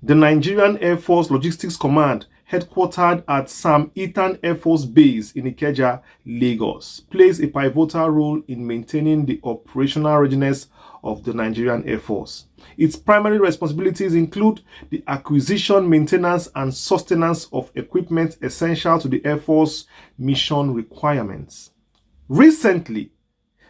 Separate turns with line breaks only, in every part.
The Nigerian Air Force Logistics Command, headquartered at Sam Eaton Air Force Base in Ikeja, Lagos, plays a pivotal role in maintaining the operational readiness of the Nigerian Air Force. Its primary responsibilities include the acquisition, maintenance, and sustenance of equipment essential to the Air Force mission requirements. Recently,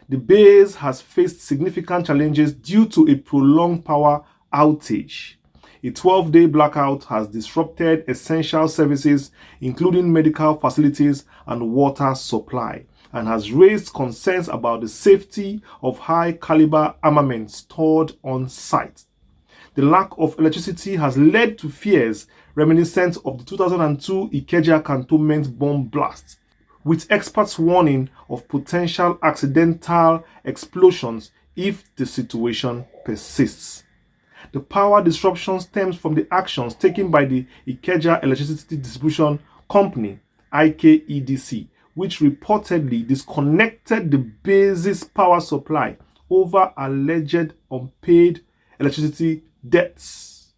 the base has faced significant challenges due to a prolonged power outage. A 12-day blackout has disrupted essential services, including medical facilities and water supply, and has raised concerns about the safety of high-caliber armament stored on site. The lack of electricity has led to fears reminiscent of the 2002 Ikeja cantonment bomb blast, with experts warning of potential accidental explosions if the situation persists. The power disruption stems from the actions taken by the Ikeja Electricity Distribution Company, IKEDC, which reportedly disconnected the base's power supply over alleged unpaid electricity debts.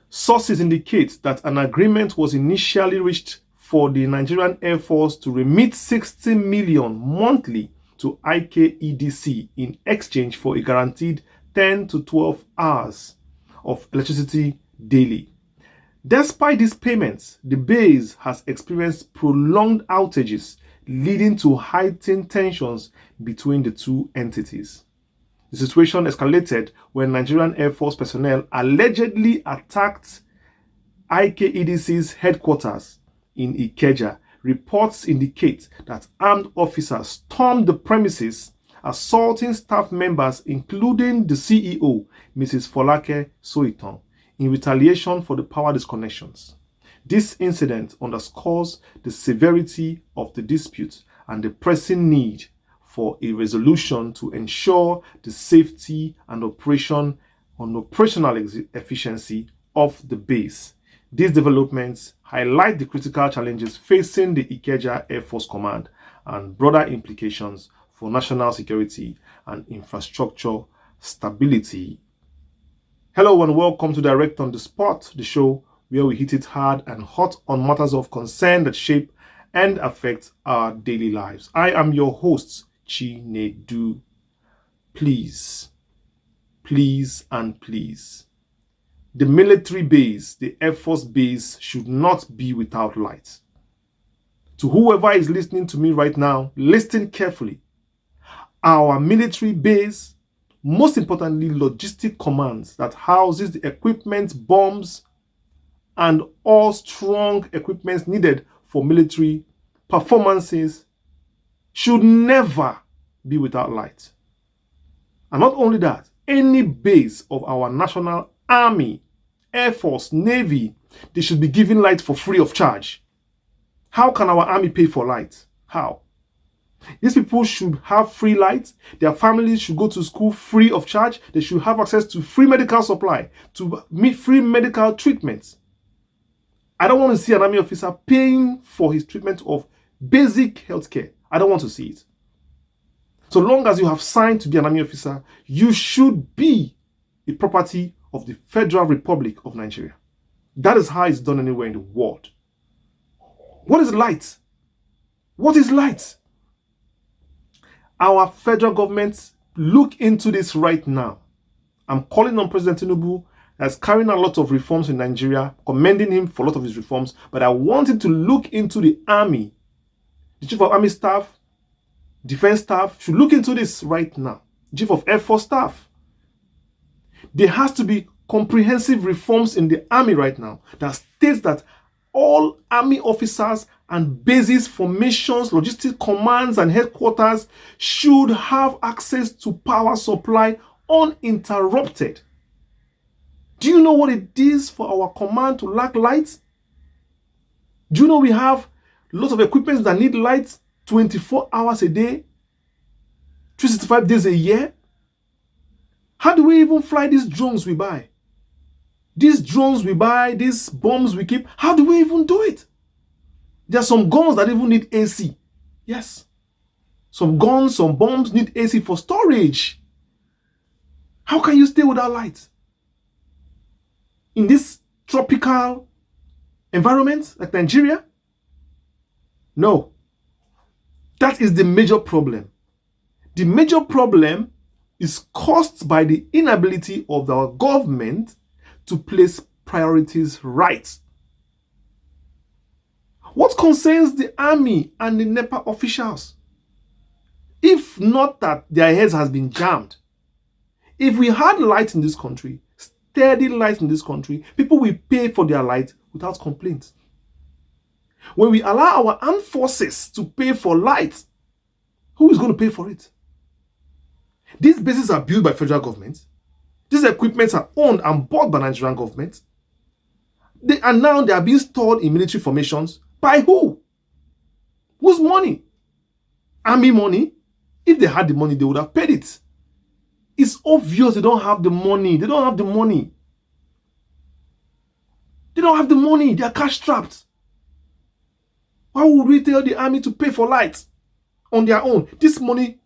Sources indicate that an agreement was initially reached for the Nigerian Air Force to remit 60 million monthly to IKEDC in exchange for a guaranteed 10 to 12 hours of electricity daily. Despite these payments, the base has experienced prolonged outages, leading to heightened tensions between the two entities. The situation escalated when Nigerian Air Force personnel allegedly attacked IKEDC's headquarters in Ikeja. Reports indicate that armed officers stormed the premises, assaulting staff members, including the CEO, Mrs. Folake Soitan, in retaliation for the power disconnections. This incident underscores the severity of the dispute and the pressing need for a resolution to ensure the safety and operational efficiency of the base. These developments highlight the critical challenges facing the Ikeja Air Force Command and broader implications for national security and infrastructure stability. Hello and welcome to Direct on the Spot, the show where we hit it hard and hot on matters of concern that shape and affect our daily lives. I am your host, Chinedu. Please, the military base, the Air Force base, should not be without light. To whoever is listening to me right now, listen carefully. Our military base, most importantly, logistic commands that houses the equipment, bombs, and all strong equipment needed for military performances, should never be without light. And not only that, any base of our national Army, Air Force, Navy, they should be given light for free of charge. How can our army pay for light? How? These people should have free light. Their families should go to school free of charge. They should have access to free medical supply, to meet free medical treatments. I don't want to see an army officer paying for his treatment of basic healthcare. I don't want to see it. So long as you have signed to be an army officer, you should be a property of the Federal Republic of Nigeria. That is how it's done anywhere in the world. What is light? What is light? Our federal government, look into this right now. I'm calling on President Tinubu, that's carrying a lot of reforms in Nigeria, commending him for a lot of his reforms, but I want him to look into the army. The Chief of Army Staff, Defense Staff should look into this right now. Chief of Air Force Staff. There has to be comprehensive reforms in the army right now that states that all army officers and bases, formations, logistic commands, and headquarters should have access to power supply uninterrupted. Do you know what it is for our command to lack light? Do you know we have lots of equipment that need light 24 hours a day, 365 days a year? How do we even fly these drones we buy? These drones we buy, these bombs we keep, how do we even do it? There are some guns that even need AC. Yes. Some guns, some bombs need AC for storage. How can you stay without light? in this tropical environment like Nigeria? No. That is the major problem. The major problem is caused by the inability of our government to place priorities right. What concerns the army and the NEPA officials? If not that their heads has been jammed, if we had light in this country, steady light in this country, people will pay for their light without complaint. When we allow our armed forces to pay for light, who is going to pay for it? These bases are built by federal government. These equipments are owned and bought by Nigerian government. They are being stored in military formations. By who? Whose money? Army money? If they had the money, they would have paid it. It's obvious they don't have the money. They don't have the money. They don't have the money. They are cash strapped. Why would we tell the army to pay for lights on their own? This money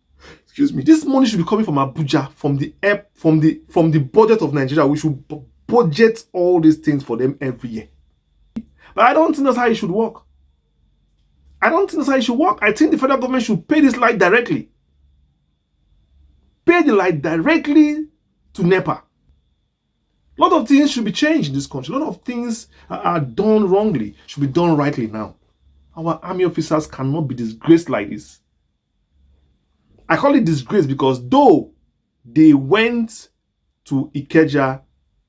should be coming from Abuja, from the budget of Nigeria. We should budget all these things for them every year. But I don't think that's how it should work. I think the federal government should pay this light directly. Pay the light directly to NEPA. A lot of things should be changed in this country. A lot of things are done wrongly should be done rightly now. Our army officers cannot be disgraced like this. I call it disgrace because though they went to Ikeja,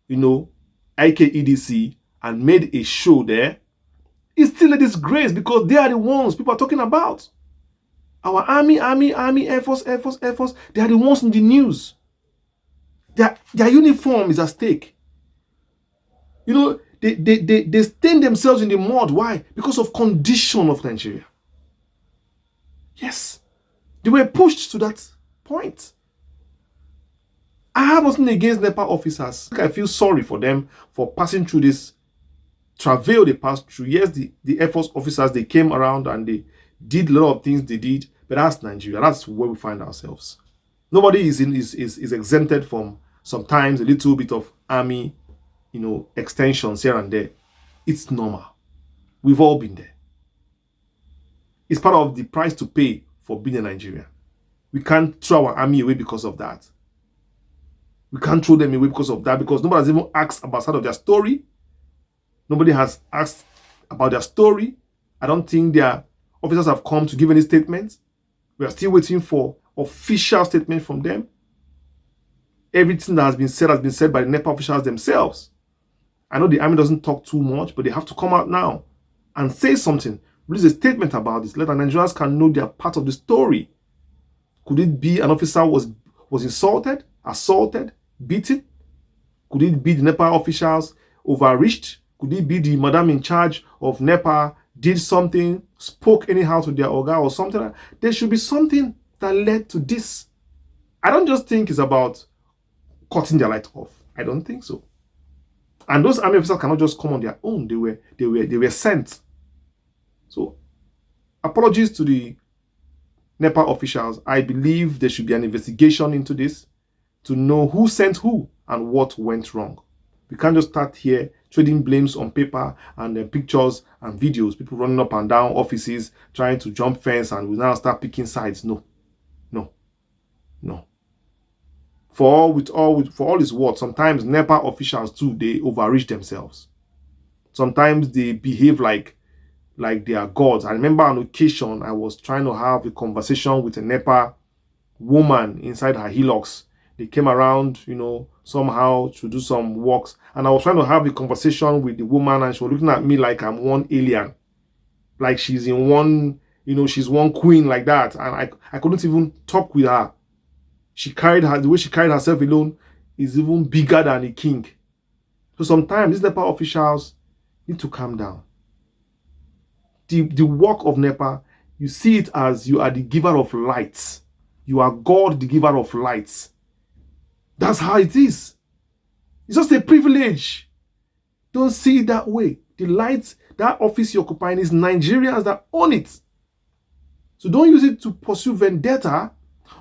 IKEDC, and made a show there, it's still a disgrace because they are the ones people are talking about. Our army, Air Force, they are the ones in the news. Their uniform is at stake. They stain themselves in the mud. Why? Because of condition of Nigeria. Yes. They were pushed to that point. I have nothing against NEPA officers. I feel sorry for them for passing through this travail they passed through. Yes, the Air Force officers, they came around and they did a lot of things they did, but that's Nigeria. That's where we find ourselves. Nobody is exempted from sometimes a little bit of army, extensions here and there. It's normal. We've all been there. It's part of the price to pay for being a Nigerian. We can't throw our army away because of that. We can't throw them away because of that, because nobody has even asked about side of their story. Nobody has asked about their story. I don't think their officers have come to give any statements. We are still waiting for official statement from them. Everything that has been said by the NEPA officials themselves. I know the army doesn't talk too much, but they have to come out now and say something. Release a statement about this. Let the Nigerians can know they are part of the story. Could it be an officer was insulted, assaulted, beaten? Could it be the NEPA officials overreached? Could it be the madam in charge of NEPA did something, spoke anyhow to their oga or something? There should be something that led to this. I don't just think it's about cutting their light off. I don't think so. And those army officers cannot just come on their own. They were sent. So, apologies to the NEPA officials. I believe there should be an investigation into this to know who sent who and what went wrong. We can't just start here trading blames on paper and pictures and videos. People running up and down offices, trying to jump fence, and we now start picking sides. No. For all his words, sometimes NEPA officials too, they overreach themselves. Sometimes they behave like they are gods. I remember on occasion I was trying to have a conversation with a NEPA woman inside her Hilux. They came around, somehow to do some works, and I was trying to have a conversation with the woman, and she was looking at me like I'm one alien, like she's in one, she's one queen like that, and I couldn't even talk with her. The way she carried herself alone is even bigger than a king. So sometimes these NEPA officials need to calm down. The work of NEPA, you see it as you are the giver of lights. You are God, the giver of lights. That's how it is. It's just a privilege. Don't see it that way. The lights, that office you're occupying, is Nigerians that own it. So don't use it to pursue vendetta.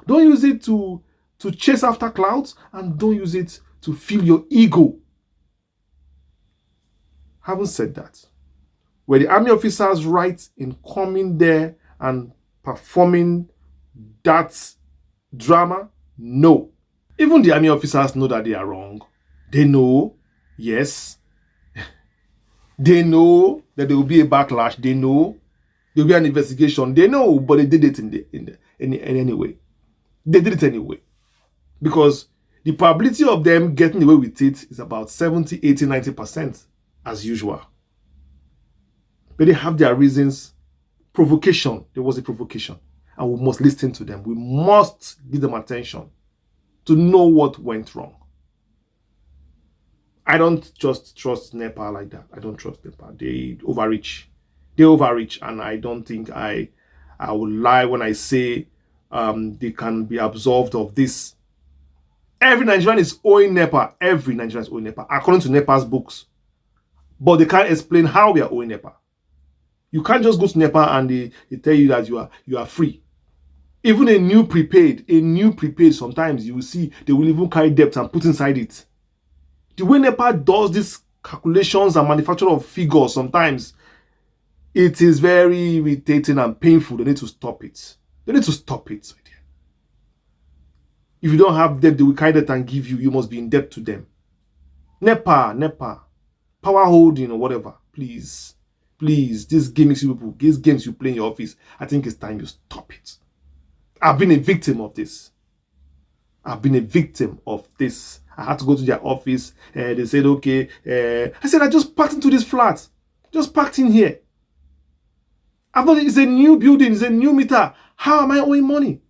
Don't use it to chase after clouds, and don't use it to fill your ego. Haven't said that. Were the army officers right in coming there and performing that drama? No. Even the army officers know that they are wrong. They know, yes. They know that there will be a backlash. They know there will be an investigation. They know, but they did it in any way. They did it anyway. Because the probability of them getting away with it is about 70, 80, 90% as usual. But they have their reasons. Provocation. There was a provocation. And we must listen to them. We must give them attention to know what went wrong. I don't just trust NEPA like that. I don't trust NEPA. They overreach. They overreach. And I don't think I will lie when I say they can be absolved of this. Every Nigerian is owing NEPA. Every Nigerian is owing NEPA, according to NEPA's books. But they can't explain how we are owing NEPA. You can't just go to NEPA and they tell you that you are free. Even a new prepaid, sometimes you will see they will even carry debt and put inside it. The way NEPA does these calculations and manufacture of figures, sometimes it is very irritating and painful. They need to stop it. They need to stop it. If you don't have debt, they will carry debt and give you. You must be in debt to them. NEPA, power holding or whatever. Please, these games you play in your office, I think it's time you stop it. I've been a victim of this. I had to go to their office. They said, okay. I said, I just packed into this flat. Just packed in here. I thought it's a new building. It's a new meter. How am I owing money?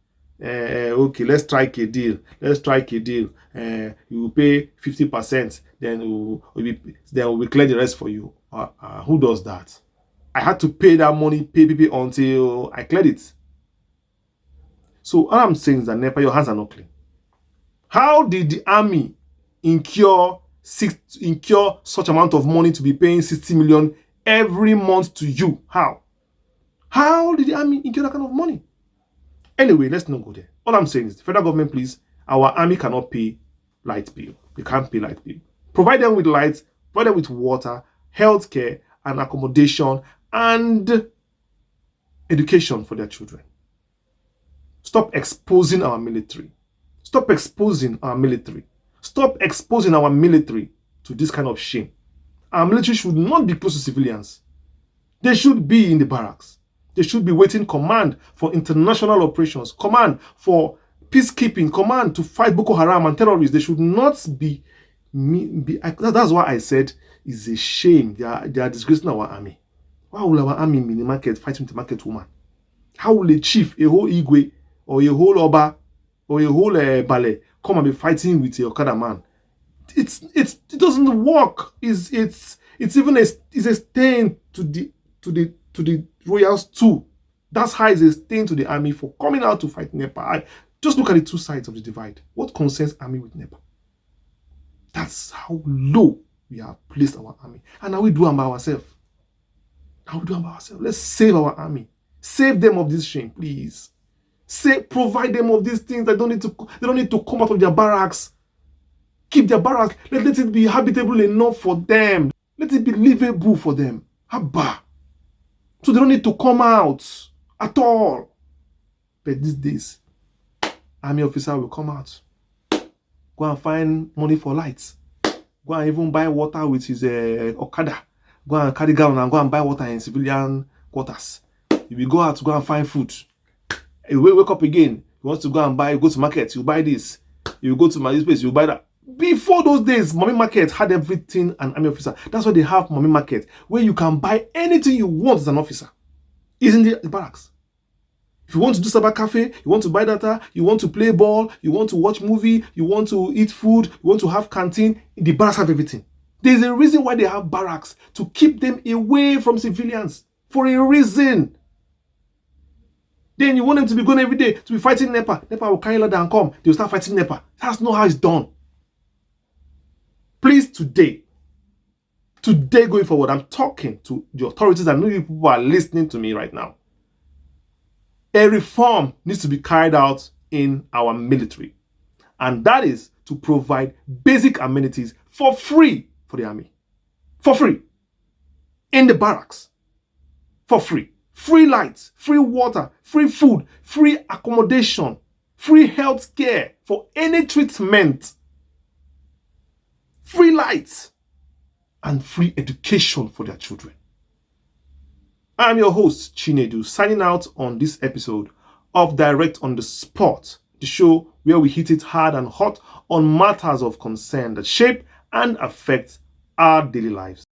Okay, let's strike a deal. You will pay 50%. Then we'll clear the rest for you. Who does that? I had to pay that money, pay people until I cleared it. So all I'm saying is that NEPA, your hands are not clean. How did the army incur such amount of money to be paying 60 million every month to you? How? How did the army incur that kind of money? Anyway, let's not go there. All I'm saying is, the federal government, please, our army cannot pay light bill. They can't pay light bill. Provide them with lights, provide them with water, healthcare, and accommodation, and education for their children. Stop exposing our military. Stop exposing our military. Stop exposing our military to this kind of shame. Our military should not be close to civilians. They should be in the barracks. They should be waiting command for international operations, command for peacekeeping, command to fight Boko Haram and terrorists. They should not be that's why I said it's a shame. They are disgracing our army. Why will our army in the market fighting the market woman? How will a chief, a whole Igwe, or a whole Oba, or a whole Bale come and be fighting with a Okada man? It doesn't work. It's even a stain to the royals too. That's how it's a stain to the army for coming out to fight NEPA. Just look at the two sides of the divide. What concerns army with NEPA? That's how low we have placed our army. And now we do them by ourselves. Let's save our army. Save them of this shame, please. Provide them of these things. They don't need to come out of their barracks. Keep their barracks. Let it be habitable enough for them. Let it be livable for them. Abba. So they don't need to come out at all. But these days, army officer will come out. Go and find money for lights. Go and even buy water with his Okada. Go and carry gallon and go and buy water in civilian quarters. You will go out to go and find food. You will wake up again. You want to go and go to market. You buy this. You go to this place. You buy that. Before those days, mommy market had everything an army officer. That's why they have mommy market, where you can buy anything you want as an officer. It's in the barracks. If you want to do cyber cafe, you want to buy data, you want to play ball, you want to watch movie, you want to eat food, you want to have canteen, the barracks have everything. There's a reason why they have barracks, to keep them away from civilians. For a reason. Then you want them to be going every day to be fighting NEPA. NEPA will carry ladder and come. They will start fighting NEPA. That's not how it's done. Please, today going forward, I'm talking to the authorities. I know you people are listening to me right now. A reform needs to be carried out in our military. And that is to provide basic amenities for free for the army. For free. in the barracks for free. Free lights, free water, free food, free accommodation, free health care for any treatment, free lights, and free education for their children. I'm your host, Chinedu, signing out on this episode of Direct on the Spot, the show where we hit it hard and hot on matters of concern that shape and affect our daily lives.